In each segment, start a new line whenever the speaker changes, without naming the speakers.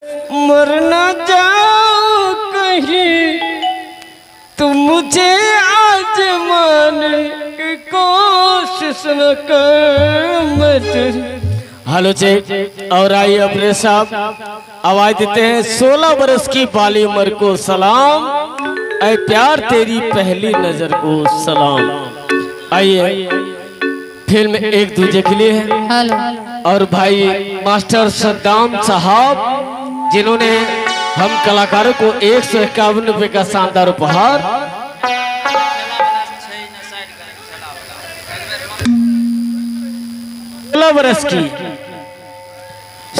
मर न जाओ कहीं तुम मुझे आज माने की कोशिश न कर मत। हेलो चेक और आइए अपने साहब आवाज देते हैं 16 बरस की बाली उम्र को सलाम, ऐ प्यार तेरी पहली नजर को सलाम। आइए फिल्म एक दूजे के लिए है और भाई मास्टर सद्दाम साहब जिन्होंने हम कलाकारों को 151 रुपए का शानदार उपहार।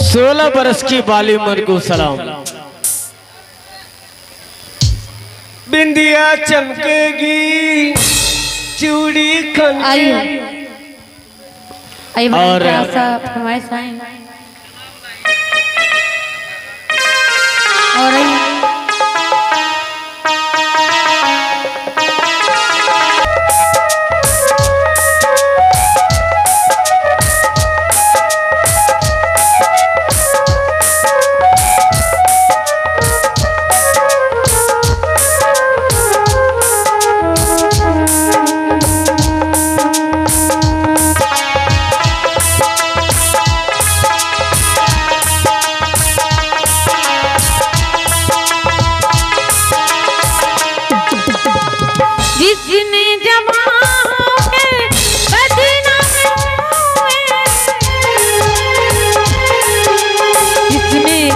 16 बरस की बाली उम्र को सलाम। बिंदिया चमकेगी चूड़ी खनकेगी और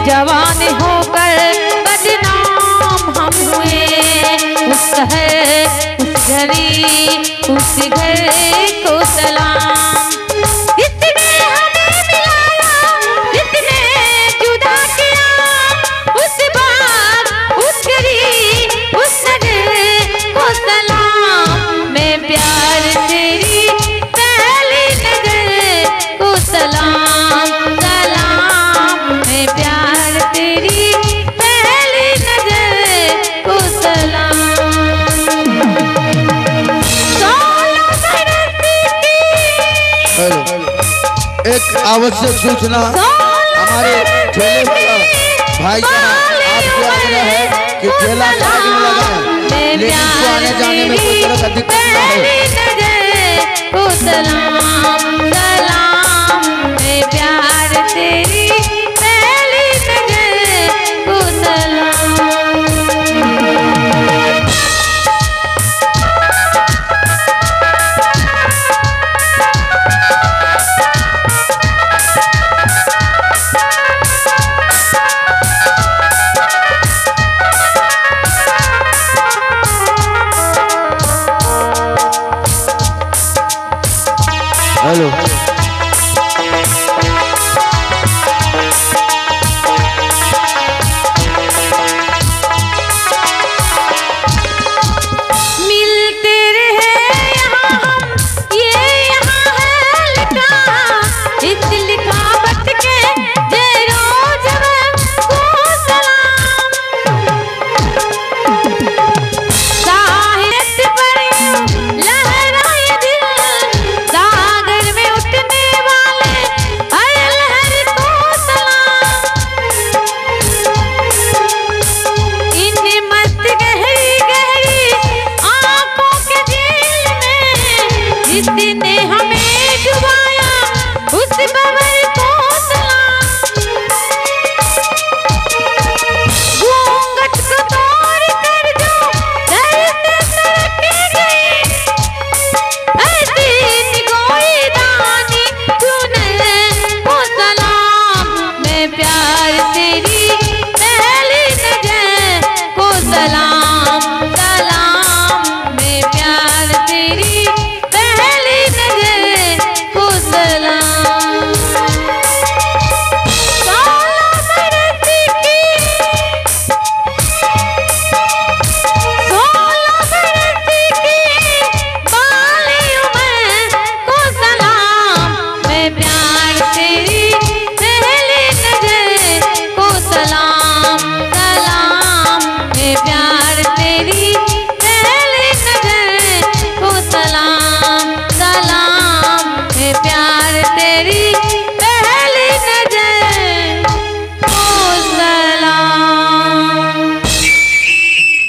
जवान होकर बदनाम हम हुए, उस घड़ी उस घर को सलाम। जिसने हमें मिलाया जिसने जुदा किया, उस बात उस घड़ी उस नजर को सलाम। मैं प्यार तेरी पहली नजर को सलाम सलाम। मैं प्यार तेरी पहली नजर को सलाम।
एक आवश्यक सूचना हमारे ठेले भाई साहब आपसे आग्रह है कि ठेला साइड में लगाएं, लेकिन इसको आने जाने में कोई तरह का दिक्कत ना हो।
को सलाम